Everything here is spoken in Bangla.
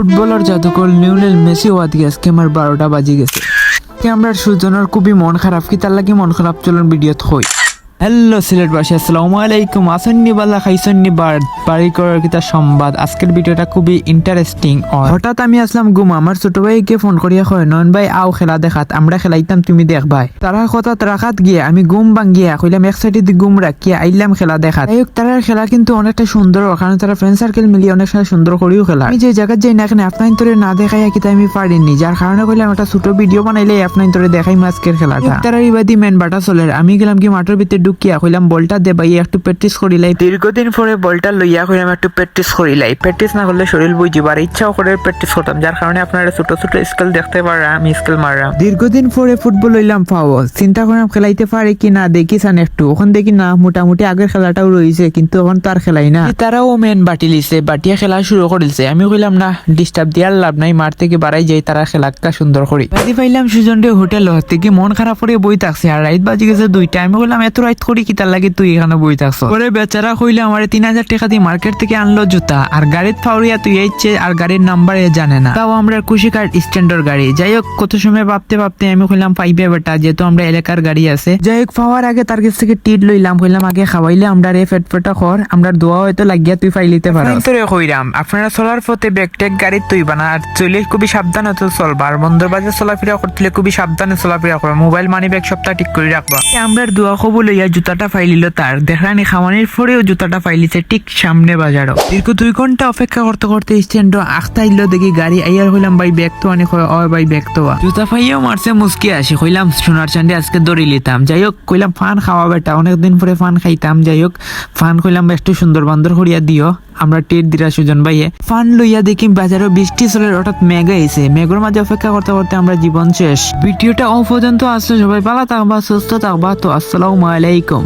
ফুটবলার জাদুকর লিওনেল মেসি হওয়া দিয়ে আজকে আমার 12টা বাজি গেছে। আমরা সুজনের খুবই মন খারাপ, কি তার লাগে মন খারাপ চলুন ভিডিওত হই। হ্যালো সিলেটবাসী, আসসালামু আলাইকুম। আসন্নি বালা খাইসন্নি বাড়ি করার কিতা সংবাদ। আজকের ভিডিওটা খুবই ইন্টারেস্টিং। হঠাৎ আমি আসলাম ঘুম, আমার ছোট ভাইকে ফোন করিয়া কয় নয়ন ভাই আও খেলা দেখাত, আমরা খেলাইতাম তুমি দেখ ভাই। তারা কথা রাখাত গিয়ে আমি ঘুম ভাঙ্গিয়া কইলাম এক সাইডে ঘুম রাখিয়া আইলাম খেলা দেখাত। যাই হোক তারার খেলা কিন্তু অনেকটা সুন্দর, কারণ তারা ফ্রেন্ড সার্কেল মিলিয়ে অনেক সুন্দর করেও খেলা। আমি যে জায়গায় যাই না এখানে আপনার তোরে না দেখাইয়া কিতা আমি পারিনি, যার কারণে কইলাম একটা ছোট ভিডিও বানাইলে আপনার তোরে দেখাই আজকের খেলাটা। তারা ইবাদি মেন বাটা চলের। আমি গেলাম কি মাঠের ভিতরে ঢুকিয়া কইলাম বলটা দে ভাই একটু প্র্যাকটিস করিলাই। দীর্ঘদিন পরে বলটা লইয়া কইলাম একটু প্র্যাকটিস করিলাই। প্র্যাকটিস না করলে শরীর বুঝিবার ইচ্ছাও করে প্র্যাকটিস করতাম, যার কারণে আপনারা ছোট ছোট স্কিল দেখতে পারা আমি স্কিল মারলাম। দীর্ঘদিন পরে ফুটবল লইলাম পাও, চিন্তা করলাম খেলাইতে পারে কি না দেখি সান একটু। ওখান দেখি না মোটামুটি আগের খেলাটাও রয়েছে, কিন্তু এখন তো আর খেলাই না। তারাও মেন বাটি লিছে, বাটিয়া খেলা শুরু করেছে। আমি কইলাম না ডিস্টার্ব দিয়ার লাভ নাই, মাঠ থেকে বাড়াই যাই, তারা খেলাটা সুন্দর করি। বাদি পাইলাম সুজন রে হোটেল থেকে মন খারাপ করে বই থাকছে, আর রাইত বাজি গেছে 2টা। আমি বললাম এত রাইত করি কি তার লাগে তুই এখানে বই থাকছ। পরে বেচারা কইলে আমার 3000 টাকা দিয়ে মার্কেট থেকে আনলো জুতা, আর গাড়ির ফাউরিয়া তুই এইছে, আর গাড়ির নাম্বার জানে না। তাও আমরা খুশি কার স্ট্যান্ডার্ড গাড়ি। যাই হোক কত সময় ভাবতে আমি কইলাম পাইবে বেটা, যেহেতু আমরা এলাকার গাড়ি আছে। যাই হোক পাওয়ার আগে তার কাছ থেকে টিট লইলাম, কইলাম আগে খাওয়াইলে আমরা রে ফেটফেটা খর, আমরা দোয়া হয়তো লাগিয়া তুই ফাইলিতে পারো। তোরে কইরাম আপনারা চলার পথে ব্যাগটেক গাড়ি তুই বানা, আর চলে খুবই সাবধানে তো চলবা, আর বন্ধুর বাজে চলাফেরা করতে খুবই সাবধানে চলাফেরা করবা। মোবাইল মানি ব্যাগ সবটা ঠিক করে রাখবা। আমরা দোয়া খবর লইয়া জুতাটা ফাইলিল, তার দেখানি খাওয়ানির পরেও জুতাটা ফাইলিছে ঠিক সামনে বাজারও। দীর্ঘ 2 ঘন্টা অপেক্ষা করতে করতে স্ট্যান্ড আখতাইল দেখি গাড়ি আইয়ার হইলাম ভাই ব্যাগ তো অনেক হয় ভাই ব্যাগ তো জুতা ফাইয়াও মারছে মুসকি আসি। কইলাম সোনার চান্ডে আজকে দড়ি লিতাম। যাই হোক কইলাম ফান খাওয়া বেটা, অনেকদিন পরে ফান খাইতাম। যাই হোক ফান কইলাম একটু সুন্দর বান্দর করিয়া দিও, আমরা টেট দিরা সুজন ভাইয়ে। ফান লইয়া দেখি বাজারও বৃষ্টি চলে, হঠাৎ মেঘ আইছে। মেঘের মাঝে অপেক্ষা করতে করতে আমরা জীবন শেষ। ভিডিওটা পর্যন্ত আসলে সবাই ভালো থাকবা, সুস্থ থাকবা। তো আসসালামু আলাইকুম।